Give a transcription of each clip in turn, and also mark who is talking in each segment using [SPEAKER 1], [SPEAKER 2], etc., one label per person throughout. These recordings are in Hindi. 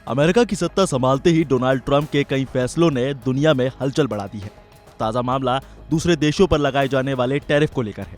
[SPEAKER 1] अमेरिका की सत्ता संभालते ही डोनाल्ड ट्रंप के कई फैसलों ने दुनिया में हलचल बढ़ा दी है। ताजा मामला दूसरे देशों पर लगाए जाने वाले टैरिफ को लेकर है।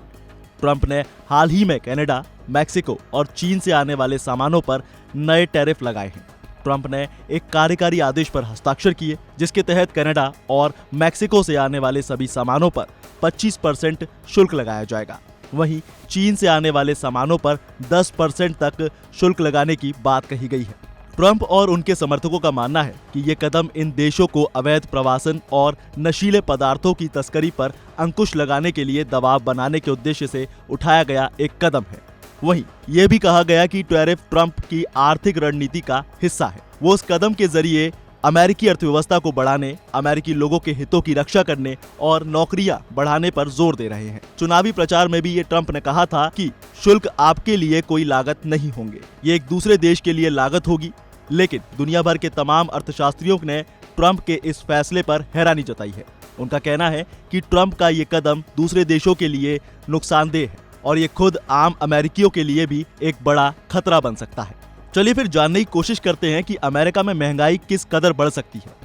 [SPEAKER 1] ट्रंप ने हाल ही में कनाडा, मैक्सिको और चीन से आने वाले सामानों पर नए टैरिफ लगाए हैं। ट्रंप ने एक कार्यकारी आदेश पर हस्ताक्षर किए, जिसके तहत कनाडा और मैक्सिको से आने वाले सभी सामानों पर 25% शुल्क लगाया जाएगा। वहीं चीन से आने वाले सामानों पर 10% तक शुल्क लगाने की बात कही गई है। ट्रंप और उनके समर्थकों का मानना है कि ये कदम इन देशों को अवैध प्रवासन और नशीले पदार्थों की तस्करी पर अंकुश लगाने के लिए दबाव बनाने के उद्देश्य से उठाया गया एक कदम है। वहीं ये भी कहा गया कि टैरिफ ट्रंप की आर्थिक रणनीति का हिस्सा है। वो इस कदम के जरिए अमेरिकी अर्थव्यवस्था को बढ़ाने, अमेरिकी लोगों के हितों की रक्षा करने और नौकरियां बढ़ाने पर जोर दे रहे हैं। चुनावी प्रचार में भी ये ट्रंप ने कहा था कि शुल्क आपके लिए कोई लागत नहीं होंगे, ये एक दूसरे देश के लिए लागत होगी। लेकिन दुनिया भर के तमाम अर्थशास्त्रियों ने ट्रंप के इस फैसले पर हैरानी जताई है। उनका कहना है कि ट्रंप का ये कदम दूसरे देशों के लिए नुकसानदेह है और ये खुद आम अमेरिकियों के लिए भी एक बड़ा खतरा बन सकता है। चलिए फिर जानने की कोशिश करते हैं कि अमेरिका में महंगाई किस कदर बढ़ सकती है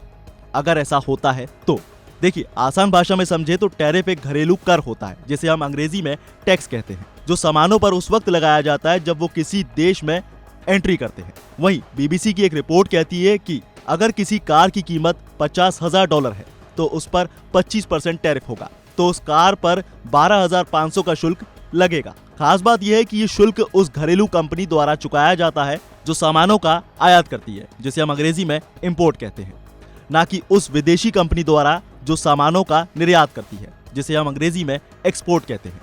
[SPEAKER 1] अगर ऐसा होता है तो। देखिए, आसान भाषा में समझे तो टैरिफ एक घरेलू कर होता है, जिसे हम अंग्रेजी में टैक्स कहते हैं, जो सामानों पर उस वक्त लगाया जाता है जब वो किसी देश में एंट्री करते हैं। वहीं बीबीसी की एक रिपोर्ट कहती है कि अगर किसी कार की कीमत $50,000 है तो उस पर 25% टैरिफ होगा, तो उस कार पर 12,500 का शुल्क लगेगा। खास बात यह है कि ये शुल्क उस घरेलू कंपनी द्वारा चुकाया जाता है जो सामानों का आयात करती है, जिसे हम अंग्रेजी में इंपोर्ट कहते हैं, ना कि उस विदेशी कंपनी द्वारा जो सामानों का निर्यात करती है, जिसे हम अंग्रेजी में एक्सपोर्ट कहते हैं।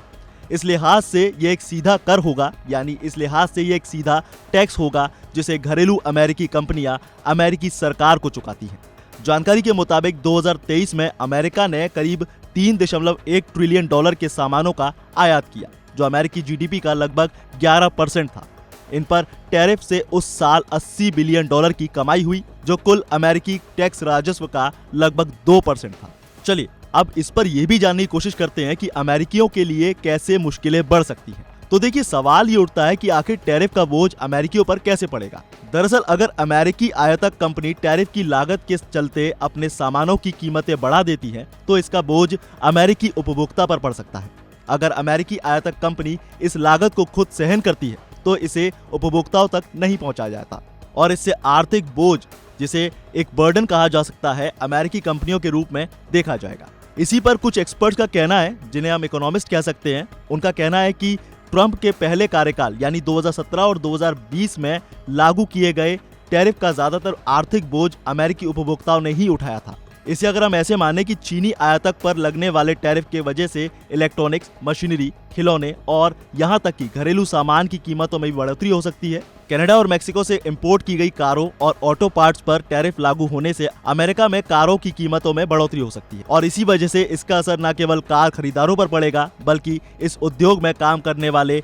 [SPEAKER 1] इस लिहाज से ये एक सीधा कर होगा, यानी इस लिहाज से ये एक सीधा टैक्स होगा जिसे घरेलू अमेरिकी कंपनियां अमेरिकी सरकार को चुकाती हैं। जानकारी के मुताबिक 2023 में अमेरिका ने करीब $3.1 ट्रिलियन के सामानों का आयात किया, जो अमेरिकी जीडीपी का लगभग 11% था। इन पर टैरिफ से उस साल $80 बिलियन की कमाई हुई, जो कुल अमेरिकी टैक्स राजस्व का लगभग 2% था। चलिए अब इस पर यह भी जानने की कोशिश करते हैं कि अमेरिकियों के लिए कैसे मुश्किलें बढ़ सकती हैं। तो देखिए, सवाल ये उठता है कि आखिर टैरिफ का बोझ अमेरिकियों पर कैसे पड़ेगा। दरअसल अगर अमेरिकी आयातक कंपनी टैरिफ की लागत के चलते अपने सामानों की कीमतें बढ़ा देती है तो इसका बोझ अमेरिकी उपभोक्ता पर पड़ सकता है। अगर अमेरिकी आयातक कंपनी इस लागत को खुद सहन करती है तो इसे उपभोक्ताओं तक नहीं पहुंचाया जाता और इससे आर्थिक बोझ, जिसे एक बर्डन कहा जा सकता है, अमेरिकी कंपनियों के रूप में देखा जाएगा। इसी पर कुछ एक्सपर्ट्स का कहना है, जिन्हें हम इकोनॉमिस्ट कह सकते हैं। उनका कहना है कि ट्रंप के पहले कार्यकाल यानी 2017 और 2020 में लागू किए गए टैरिफ का ज्यादातर आर्थिक बोझ अमेरिकी उपभोक्ताओं ने ही उठाया था। इसे अगर हम ऐसे माने कि चीनी आयातक पर लगने वाले टैरिफ के वजह से इलेक्ट्रॉनिक्स, मशीनरी, खिलौने और यहाँ तक कि घरेलू सामान की कीमतों में भी बढ़ोतरी हो सकती है। कनाडा और मैक्सिको से इंपोर्ट की गई कारों और ऑटो पार्ट्स पर टैरिफ लागू होने से अमेरिका में कारों की कीमतों में बढ़ोतरी हो सकती है और इसी वजह से इसका असर न केवल कार खरीदारों पर पड़ेगा बल्कि इस उद्योग में काम करने वाले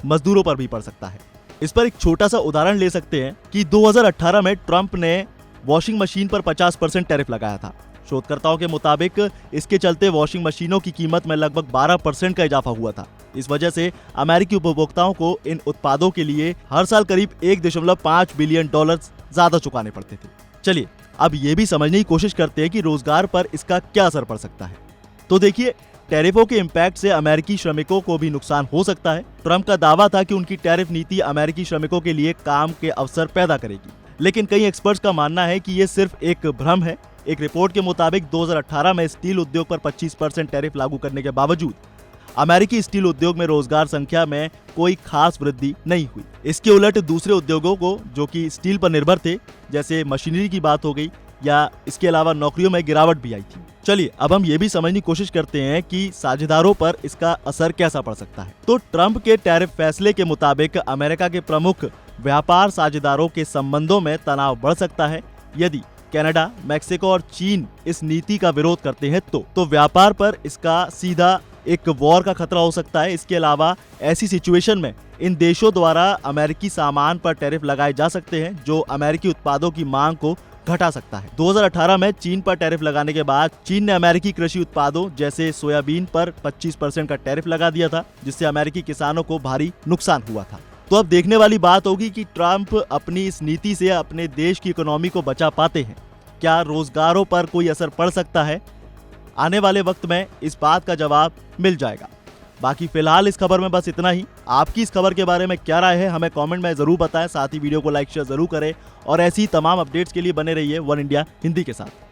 [SPEAKER 1] मजदूरों पर भी पड़ सकता है। इस पर एक छोटा सा उदाहरण ले सकते हैं कि 2018 में ट्रंप ने वॉशिंग मशीन पर 50% टैरिफ लगाया था। शोधकर्ताओं के मुताबिक इसके चलते वॉशिंग मशीनों की कीमत में लगभग 12% का इजाफा हुआ था। इस वजह से अमेरिकी उपभोक्ताओं को इन उत्पादों के लिए हर साल करीब $1.5 बिलियन ज्यादा चुकाने पड़ते थे। चलिए अब ये भी समझने की कोशिश करते हैं कि रोजगार पर इसका क्या असर पड़ सकता है। तो देखिए, टैरिफों के इम्पैक्ट से अमेरिकी श्रमिकों को भी नुकसान हो सकता है। ट्रंप का दावा था कि उनकी टैरिफ नीति अमेरिकी श्रमिकों के लिए काम के अवसर पैदा करेगी, लेकिन कई एक्सपर्ट्स का मानना है कि ये सिर्फ एक भ्रम है। एक रिपोर्ट के मुताबिक 2018 में स्टील उद्योग पर 25% टैरिफ लागू करने के बावजूद अमेरिकी स्टील उद्योग में रोजगार संख्या में कोई खास वृद्धि नहीं हुई। इसके उलट दूसरे उद्योगों को जो कि स्टील पर निर्भर थे, जैसे मशीनरी की बात हो गई, या इसके अलावा नौकरियों में गिरावट भी आई थी। चलिए अब हम ये भी समझने की कोशिश करते हैं कि साझेदारों पर इसका असर कैसा पड़ सकता है। तो ट्रंप के टैरिफ फैसले के मुताबिक अमेरिका के प्रमुख व्यापार साझेदारों के संबंधों में तनाव बढ़ सकता है। यदि कनाडा, मैक्सिको और चीन इस नीति का विरोध करते हैं तो व्यापार पर इसका सीधा एक वॉर का खतरा हो सकता है। इसके अलावा ऐसी सिचुएशन में इन देशों द्वारा अमेरिकी सामान पर टैरिफ लगाए जा सकते हैं, जो अमेरिकी उत्पादों की मांग को घटा सकता है। 2018 में चीन पर टैरिफ लगाने के बाद चीन ने अमेरिकी कृषि उत्पादों जैसे सोयाबीन पर 25% का टैरिफ लगा दिया था, जिससे अमेरिकी किसानों को भारी नुकसान हुआ था। तो अब देखने वाली बात होगी कि ट्रंप अपनी इस नीति से अपने देश की इकोनॉमी को बचा पाते हैं। क्या रोजगारों पर कोई असर पड़ सकता है? आने वाले वक्त में इस बात का जवाब मिल जाएगा। बाकी फिलहाल इस खबर में बस इतना ही। आपकी इस खबर के बारे में क्या राय है हमें कमेंट में जरूर बताएं। साथ ही वीडियो को लाइक शेयर जरूर करें और ऐसी तमाम अपडेट्स के लिए बने रहिए वन इंडिया हिंदी के साथ।